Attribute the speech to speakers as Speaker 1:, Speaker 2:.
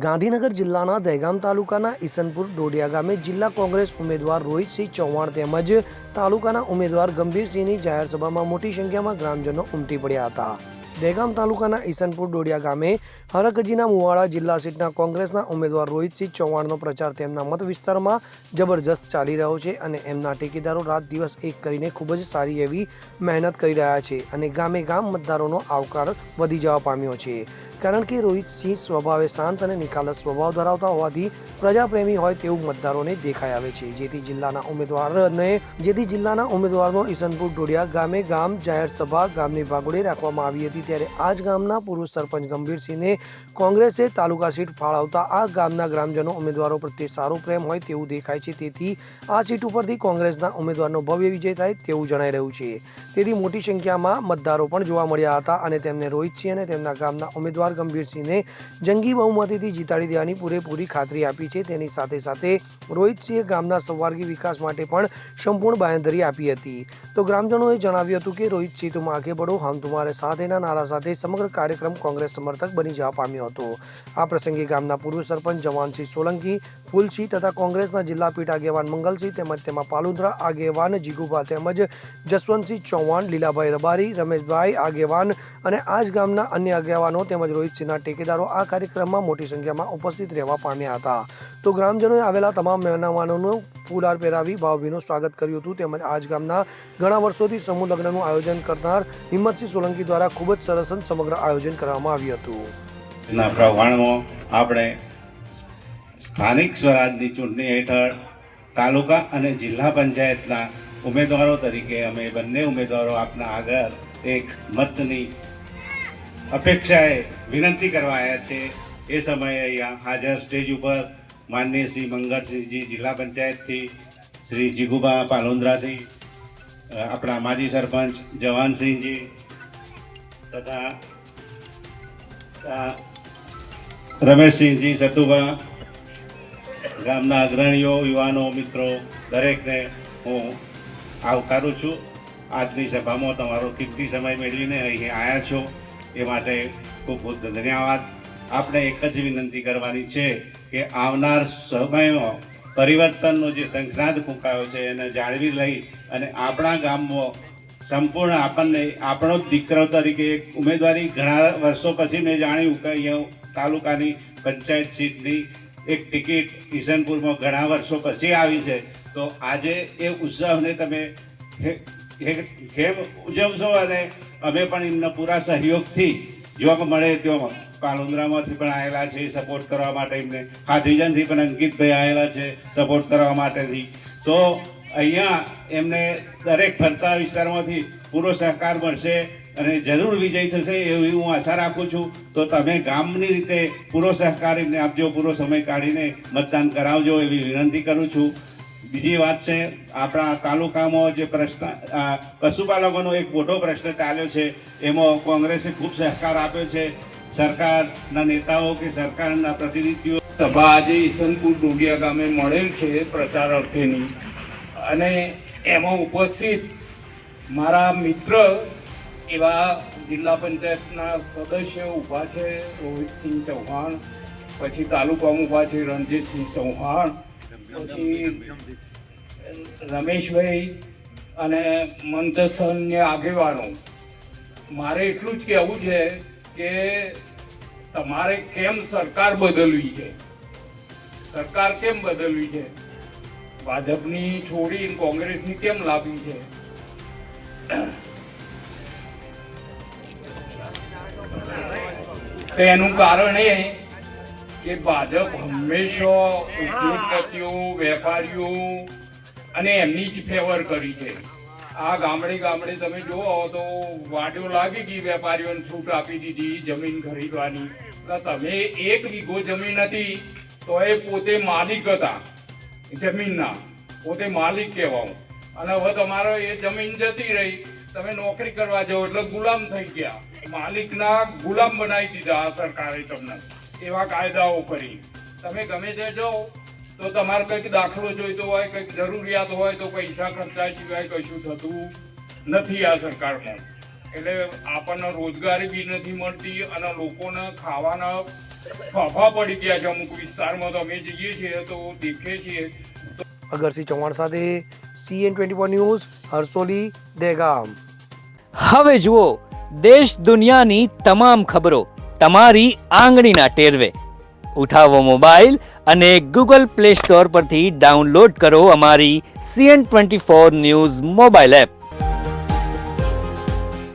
Speaker 1: ગાંધીનગર જિલ્લાના દહેગામ તાલુકાના ઈસનપુર ડોડિયા ગામે જિલ્લા કોંગ્રેસ ઉમેદવાર રોહિતસિંહ ચૌહાણ તેમજ તાલુકાના ઉમેદવાર ગંભીરસિંહની જાહેર સભામાં મોટી સંખ્યામાં ગ્રામજનો ઉમટી પડ્યા હતા। દહેગામ તાલુકાના ઈસનપુર ડોડિયા ગામે હરકજીના મુવાડા જિલ્લા સીટના કોંગ્રેસના ઉમેદવાર રોહિતસિંહ ચૌહાણનો પ્રચાર તેમના મત વિસ્તારમાં જબરજસ્ત ચાલી રહ્યો છે અને એમના ટેકેદારો રાત દિવસ એક કરીને ખૂબ જ સારી એવી મહેનત કરી રહ્યા છે અને ગામે ગામ મતદારોનો આવકાર વધી જવા પામ્યો છે, કારણ કે રોહિતસિંહ સ્વભાવે શાંત અને નિખાલસ સ્વભાવ ધરાવતા હોવાથી પ્રજાપ્રેમી હોય તેવું મતદારોને દેખાઈ આવે છે, જેથી જિલ્લાના ઉમેદવારનો ઈસનપુર ડોડિયા ગામે ગામ જાહેર સભા ગામની ભાગોળે રાખવામાં આવી હતી। ત્યારે આ જ ગામના પૂર્વ સરપંચ ગંભીરસિંહને કોંગ્રેસે તાલુકા સીટ ફાળવતા આ ગામના ગ્રામજનો ઉમેદવારો પ્રત્યે સારો પ્રેમ હોય તેવું દેખાય છે, તેથી આ સીટ ઉપરથી કોંગ્રેસના ઉમેદવારનો ભવ્ય વિજય થાય તેવું જણાઈ રહ્યું છે। તેથી મોટી સંખ્યામાં મતદારો પણ જોવા મળ્યા હતા અને તેમને રોહિતસિંહ અને તેમના ગામના ઉમેદવાર ગંભીરસિંહને જંગી બહુમતીથી જીતાડી દેવાની પૂરેપૂરી ખાતરી આપી છે। તેની સાથે સાથે રોહિતસિંહે ગામના સૌહાર્દિક વિકાસ માટે પણ સંપૂર્ણ બાંયધરી આપી હતી। તો ગ્રામજનોએ જણાવ્યું હતું કે રોહિતસિંહ તુમ આગે બઢો હમ તુમ્હારે સાથ ના નારા સાથે સમગ્ર કાર્યક્રમ કોંગ્રેસ સમર્થક બની જવા પામ્યો હતો। આ પ્રસંગે ગામના પૂર્વ સરપંચ જવાનસિંહ સોલંકી, ફૂલસિંહ તથા કોંગ્રેસના જિલ્લા પીઠ આગેવાન મંગલસિંહ તેમજ તેમાં પાલુદ્રા આગેવાન જીગુભા તેમજ જસવંતસિંહ ચૌહાણ, લીલાભાઈ રબારી, રમેશભાઈ આગેવાન અને આ જ ગામના અન્ય આગેવાનો તેમજ રોહિતસિંહના ટેકેદારો આ કાર્યક્રમમાં મોટી સંખ્યામાં ઉપસ્થિત રહેવા પામ્યા હતા। તો ગ્રામજનોએ આવેલા તમામ મહેમાનોનું ફૂલહાર પહેરાવી ભાવભીનું સ્વાગત કર્યું હતું તેમજ આ જ ગામના ઘણા વર્ષોથી સમૂહ લગ્નનું આયોજન કરનાર હિંમતસિંહ સોલંકી દ્વારા ખૂબ જ સરસ સમગ્ર આયોજન કરવામાં આવ્યું હતું।
Speaker 2: ના પ્રમાણમાં આપણે સ્થાનિક સ્વરાજની ચૂંટણી હેઠળ તાલુકા અને જિલ્લા પંચાયતના ઉમેદવારો તરીકે અમે બંને ઉમેદવારો આપના આગળ એક મતની અપેક્ષાએ વિનંતી કરવા આવ્યા છે। એ સમયે અહીંયા હાજર સ્ટેજ ઉપર માનનીય શ્રી મંગળસિંહજી જિલ્લા પંચાયતથી, શ્રી જીગુબા પાલોન્દ્રાથી, આપણા માજી સરપંચ જવાનસિંહજી તથા રમેશસિંહજી, સતુભા, ગામના અગ્રણીઓ, યુવાનો, મિત્રો દરેકને હું આવકારું છું। આજની સભામાં તમારો કિંમતી સમય મેળવીને અહીં આવ્યા છો એ માટે ખૂબ ખૂબ ધન્યવાદ। આપણે એક જ વિનંતી કરવાની છે કે આવનાર સમયમાં પરિવર્તનનો જે સંક્રાંત ફૂંકાયો છે એને જાળવી લઈ અને આપણા ગામમાં સંપૂર્ણ આપણને આપણો જ દીકરો તરીકે એક ઉમેદવારી ઘણા વર્ષો પછી મેં જાણ્યું કે અહીંયા તાલુકાની પંચાયત સીટની એક ટિકિટ ઈસનપુરમાં ઘણા વર્ષો પછી આવી છે। તો આજે એ ઉત્સવને તમે કેમ ઉજવશો અને અમે પણ એમના પૂરા સહયોગથી જો મળે ત્યાં પાલોન્દ્રામાંથી પણ આવેલા છે સપોર્ટ કરવા માટે, એમને હાથીજનથી પણ અંકિતભાઈ આવેલા છે સપોર્ટ કરવા માટેથી। તો અહીંયા એમને દરેક ફરતા વિસ્તારમાંથી પૂરો સહકાર મળશે અને જરૂર વિજય થશે એવી હું આશા રાખું છું। તો તમે ગામની રીતે પૂરો સહકાર એમને આપજો, પૂરો સમય કાઢીને મતદાન કરાવજો એવી વિનંતી કરું છું। બીજી વાત છે, આપણા તાલુકામાં જે પ્રશ્ન પશુપાલકોનો એક મોટો પ્રશ્ન ચાલ્યો છે એમાં કોંગ્રેસે ખૂબ સહકાર આપ્યો છે। સરકારના નેતાઓ કે સરકારના પ્રતિનિધિઓ
Speaker 3: સભા આજે ઈસનપુર ડોડિયા ગામે મળેલ છે પ્રચાર અર્થેની, અને એમાં ઉપસ્થિત મારા મિત્ર એવા જિલ્લા પંચાયતના સદસ્ય ઊભા છે, રોહિતસિંહ ચૌહાણ, પછી તાલુકામાં ઊભા છે રણજીતસિંહ ચૌહાણ, પછી રમેશભાઈ અને મંતસન્ય આગેવાનો। મારે એટલું જ કહેવું છે કે તમારે કેમ સરકાર બદલવી છે, સરકાર કેમ બદલવી છે, ભાજપની છોડી કોંગ્રેસની કેમ લાવવી છે? તો એનું કારણ એ કે ભાજપ હંમેશા ઉદ્યોગપતિઓ, વેપારીઓ અને એમની જ ફેવર કરી છે। આ ગામડે ગામડે તમે જુઓ તો વાડીઓ લાગી ગઈ, વેપારીઓને છૂટ આપી દીધી જમીન ખરીદવાની। તમે 1 વીઘો જમીન હતી તો એ પોતે માલિક હતા જમીનના, પોતે માલિક કહેવાઓ, અને હવે તમારો એ જમીન જતી રહી, તમે નોકરી કરવા જાઓ એટલે ગુલામ થઈ ગયા, માલિકના ગુલામ બનાવી દીધા આ સરકારે તમને એવા કાયદાઓ કરી। તમે ગમે તે જાઓ તો તમારે કંઈક દાખલો જોઈતો હોય, કંઈક જરૂરિયાત હોય તો પૈસા ખર્ચા સિવાય કશું થતું નથી આ સરકારમાં। એટલે આપણને રોજગારી બી નથી મળતી અને લોકોને ખાવાના ફાફા પડી ગયા છે. અમુક વિસ્તારમાં તો અમે જઈએ છીએ તો દેખીએ છીએ.
Speaker 1: અગરસિંહ ચૌહાણ સાથે CN24 ન્યૂઝ, હરસોલી, દહેગામ.
Speaker 4: હવે જુઓ દેશ દુનિયાની તમામ ખબરો તમારી આંગળીના ટેરવે. ઉઠાવો મોબાઈલ અને ગૂગલ પ્લે સ્ટોર પરથી ડાઉનલોડ કરો અમારી CN24 ન્યૂઝ મોબાઈલ એપ.